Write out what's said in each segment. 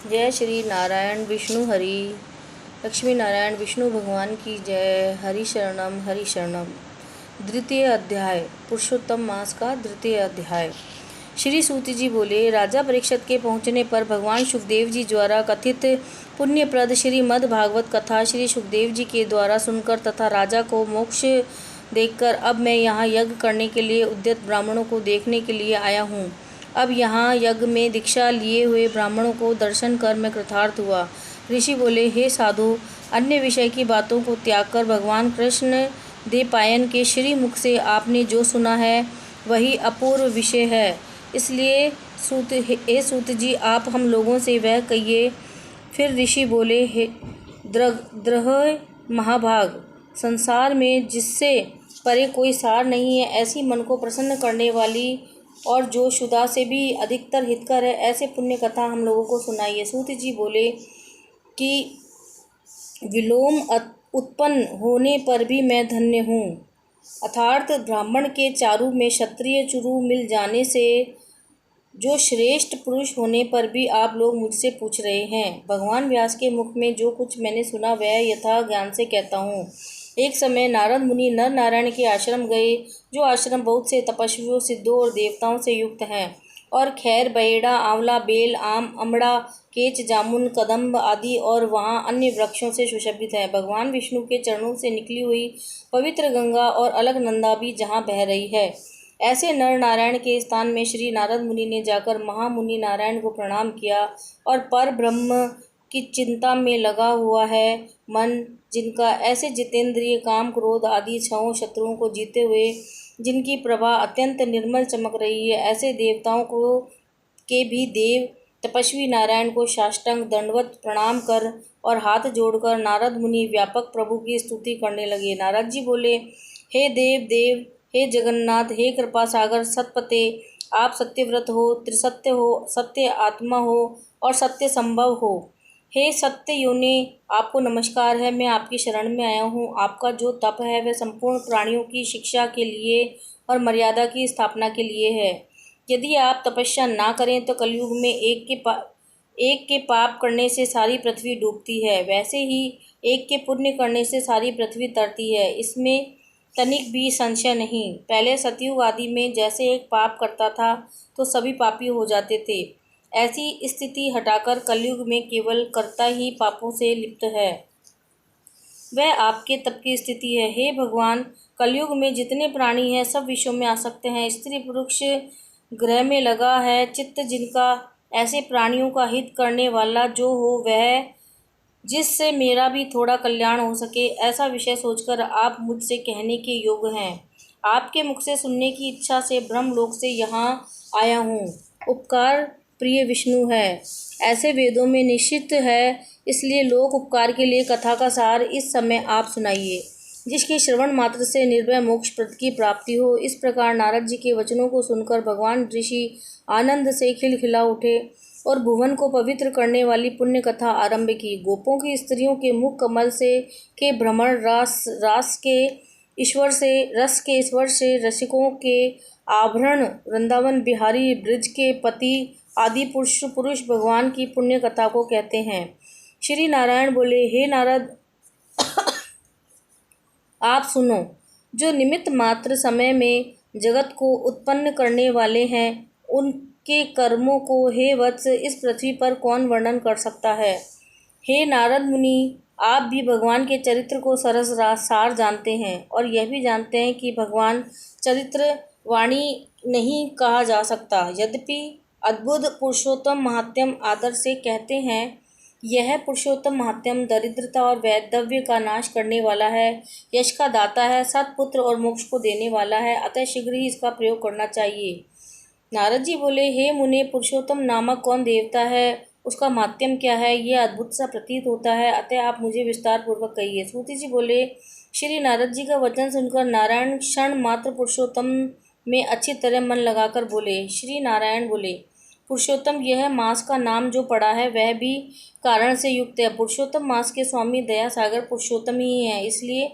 जय श्री नारायण विष्णु हरि। लक्ष्मी नारायण विष्णु भगवान की जय। हरि शरणम। द्वितीय अध्याय, पुरुषोत्तम मास का द्वितीय अध्याय। श्री सूत जी बोले, राजा परीक्षित के पहुँचने पर भगवान सुखदेव जी द्वारा कथित पुण्यप्रद श्रीमद् भागवत कथा श्री सुखदेव जी के द्वारा सुनकर तथा राजा को मोक्ष देखकर अब मैं यहाँ यज्ञ करने के लिए उद्यत ब्राह्मणों को देखने के लिए आया हूँ। अब यहाँ यज्ञ में दीक्षा लिए हुए ब्राह्मणों को दर्शन कर मैं कृतार्थ हुआ। ऋषि बोले, हे साधु, अन्य विषय की बातों को त्याग कर भगवान कृष्ण देवपायन के श्री मुख से आपने जो सुना है वही अपूर्व विषय है। इसलिए सूत जी, आप हम लोगों से वह कहिए। फिर ऋषि बोले, हे द्रह महाभाग, संसार में जिससे परे कोई सार नहीं है, ऐसी मन को प्रसन्न करने वाली और जो शुदा से भी अधिकतर हितकर है, ऐसे पुण्य कथा हम लोगों को सुनाइए। सूत जी बोले कि विलोम उत्पन्न होने पर भी मैं धन्य हूँ। अर्थात ब्राह्मण के चारु में क्षत्रिय चुरु मिल जाने से जो श्रेष्ठ पुरुष होने पर भी आप लोग मुझसे पूछ रहे हैं। भगवान व्यास के मुख में जो कुछ मैंने सुना वह यथा ज्ञान से कहता हूँ। एक समय नारद मुनि नर नारायण के आश्रम गए, जो आश्रम बहुत से तपस्वियों, सिद्धों और देवताओं से युक्त हैं और खैर, बहेड़ा, आंवला, बेल, आम, अमड़ा, केच, जामुन, कदम्ब आदि और वहाँ अन्य वृक्षों से सुशोभित है। भगवान विष्णु के चरणों से निकली हुई पवित्र गंगा और अलकनंदा भी जहाँ बह रही है। ऐसे नर नारायण के स्थान में श्री नारद मुनि ने जाकर महामुनि नारायण को प्रणाम किया और पर ब्रह्म की चिंता में लगा हुआ है मन, जिनका ऐसे जितेंद्रिय काम, क्रोध आदि छहों शत्रुओं को जीते हुए जिनकी प्रभा अत्यंत निर्मल चमक रही है, ऐसे देवताओं को के भी देव तपस्वी नारायण को साष्टांग दंडवत प्रणाम कर और हाथ जोड़कर नारद मुनि व्यापक प्रभु की स्तुति करने लगे। नारद जी बोले, हे देव, हे जगन्नाथ, हे कृपा सागर सतपते, आप सत्यव्रत हो, त्रिसत्य हो, सत्य आत्मा हो और सत्य संभव हो। हे सत्य योनि, आपको नमस्कार है। मैं आपकी शरण में आया हूँ। आपका जो तप है वह संपूर्ण प्राणियों की शिक्षा के लिए और मर्यादा की स्थापना के लिए है। यदि आप तपस्या ना करें तो कलयुग में एक के पाप करने से सारी पृथ्वी डूबती है, वैसे ही एक के पुण्य करने से सारी पृथ्वी तरती है। इसमें तनिक भी संशय नहीं। पहले सतयुग आदि में जैसे एक पाप करता था तो सभी पापी हो जाते थे, ऐसी स्थिति हटाकर कलयुग में केवल कर्ता ही पापों से लिप्त है। वह आपके तप की स्थिति है। हे भगवान, कलयुग में जितने प्राणी हैं सब विषयों में आसक्त हैं, स्त्री पुरुष ग्रह में लगा है चित्त जिनका। ऐसे प्राणियों का हित करने वाला जो हो वह, जिससे मेरा भी थोड़ा कल्याण हो सके, ऐसा विषय सोचकर आप मुझसे कहने के योग्य हैं। आपके मुख से सुनने की इच्छा से ब्रह्मलोक से यहाँ आया हूँ। उपकार प्रिय विष्णु है, ऐसे वेदों में निश्चित है, इसलिए लोक उपकार के लिए कथा का सार इस समय आप सुनाइए, जिसके श्रवण मात्र से निर्भय मोक्ष पद की प्राप्ति हो। इस प्रकार नारद जी के वचनों को सुनकर भगवान ऋषि आनंद से खिलखिला उठे और भुवन को पवित्र करने वाली पुण्य कथा आरंभ की। गोपों की स्त्रियों के मुख कमल से के भ्रमण, रास के ईश्वर से रसिकों के आभरण, वृंदावन बिहारी, ब्रज के पति आदि पुरुष भगवान की पुण्य कथा को कहते हैं। श्री नारायण बोले, हे नारद, आप सुनो। जो निमित्त मात्र समय में जगत को उत्पन्न करने वाले हैं, उनके कर्मों को हे वत्स इस पृथ्वी पर कौन वर्णन कर सकता है। हे नारद मुनि, आप भी भगवान के चरित्र को सरस सार जानते हैं और यह भी जानते हैं कि भगवान चरित्र वाणी नहीं कहा जा सकता। यद्यपि अद्भुत पुरुषोत्तम महात्म्य आदर से कहते हैं, यह पुरुषोत्तम महात्म्य दरिद्रता और वैधव्य का नाश करने वाला है, यश का दाता है, सत्पुत्र और मोक्ष को देने वाला है, अतः शीघ्र ही इसका प्रयोग करना चाहिए। नारद जी बोले, हे मुने, पुरुषोत्तम नामक कौन देवता है, उसका महात्म्य क्या है, यह अद्भुत सा प्रतीत होता है, अतः आप मुझे विस्तार पूर्वक कहिए। सूत जी बोले, श्री नारद जी का वचन सुनकर नारायण क्षण मात्र पुरुषोत्तम में अच्छी तरह मन लगाकर बोले। श्री नारायण बोले, पुरुषोत्तम, यह मास का नाम जो पड़ा है वह भी कारण से युक्त है। पुरुषोत्तम मास के स्वामी दया सागर पुरुषोत्तम ही है, इसलिए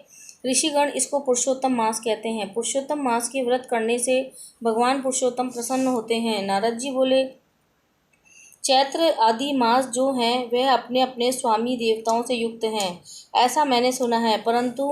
ऋषिगण इसको पुरुषोत्तम मास कहते हैं। पुरुषोत्तम मास के व्रत करने से भगवान पुरुषोत्तम प्रसन्न होते हैं। नारद जी बोले, चैत्र आदि मास जो हैं वह अपने अपने स्वामी देवताओं से युक्त हैं, ऐसा मैंने सुना है, परंतु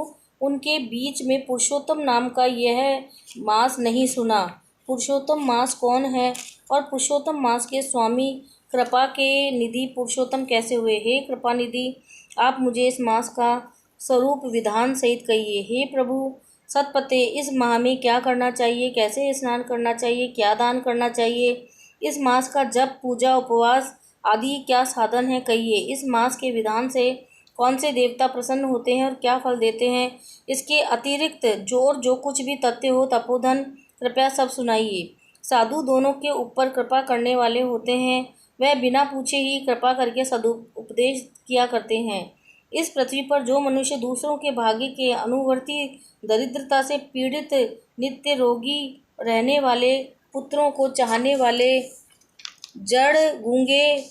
उनके बीच में पुरुषोत्तम नाम का यह मास नहीं सुना। पुरुषोत्तम मास कौन है और पुरुषोत्तम मास के स्वामी कृपा के निधि पुरुषोत्तम कैसे हुए? हे कृपा निधि, आप मुझे इस मास का स्वरूप विधान सहित कहिए। हे प्रभु सतपते, इस माह में क्या करना चाहिए, कैसे स्नान करना चाहिए, क्या दान करना चाहिए? इस मास का जप, पूजा, उपवास आदि क्या साधन है, कहिए। इस मास के विधान से कौन से देवता प्रसन्न होते हैं और क्या फल देते हैं? इसके अतिरिक्त जो कुछ भी तथ्य हो तपोधन, कृपया सब सुनाइए। साधु दोनों के ऊपर कृपा करने वाले होते हैं, वह बिना पूछे ही कृपा करके सदुपदेश किया करते हैं। इस पृथ्वी पर जो मनुष्य दूसरों के भाग्य के अनुवर्ती, दरिद्रता से पीड़ित, नित्य रोगी रहने वाले, पुत्रों को चाहने वाले, जड़, गूंगे,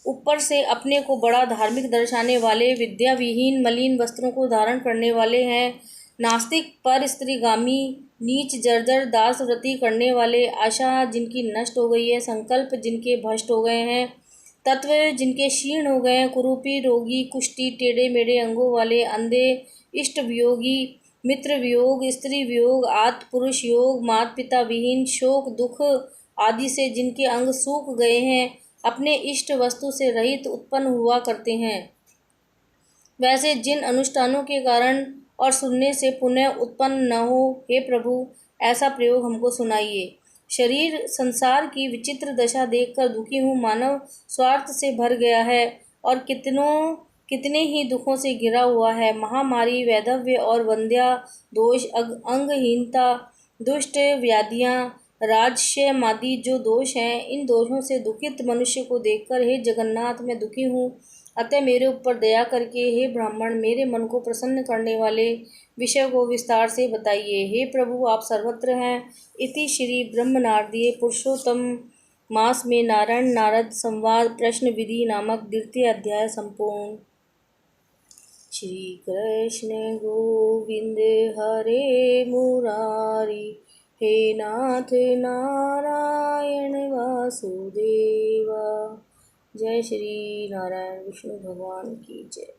ऊपर से अपने को बड़ा धार्मिक दर्शाने वाले, विद्या विहीन, मलिन वस्त्रों को धारण करने वाले हैं, नास्तिक, पर स्त्रीगामी, नीच, जर्जर, दास व्रती करने वाले, आशा जिनकी नष्ट हो गई है, संकल्प जिनके भ्रष्ट हो गए हैं, तत्व जिनके क्षीण हो गए हैं, कुरूपी, रोगी, कुष्ठी, टेढ़े मेढ़े अंगों वाले, अंधे, इष्ट वियोगी, मित्र वियोग, स्त्री वियोग, आत्म पुरुष योग, माता पिता विहीन, शोक दुख आदि से जिनके अंग सूख गए हैं, अपने इष्ट वस्तु से रहित उत्पन्न हुआ करते हैं, वैसे जिन अनुष्ठानों के कारण और सुनने से पुण्य उत्पन्न न हो, हे प्रभु ऐसा प्रयोग हमको सुनाइए। शरीर संसार की विचित्र दशा देखकर दुखी हूँ। मानव स्वार्थ से भर गया है और कितने ही दुखों से घिरा हुआ है। महामारी, वैधव्य और वंध्या दोष, अंगहीनता, दुष्ट व्याधियाँ, राजस्यम आदि जो दोष हैं, इन दोषों से दुखित मनुष्य को देखकर हे जगन्नाथ मैं दुखी हूँ, अतः मेरे ऊपर दया करके हे ब्राह्मण मेरे मन को प्रसन्न करने वाले विषय को विस्तार से बताइए। हे प्रभु आप सर्वत्र हैं। इति श्री ब्रह्मनारदीय पुरुषोत्तम मास में नारायण नारद संवाद प्रश्न विधि नामक द्वितीय अध्याय संपूर्ण। श्री कृष्ण गोविंद हरे मुरारी, हे नाथ नारायण वासुदेवा। जय श्री नारायण विष्णु भगवान की जय।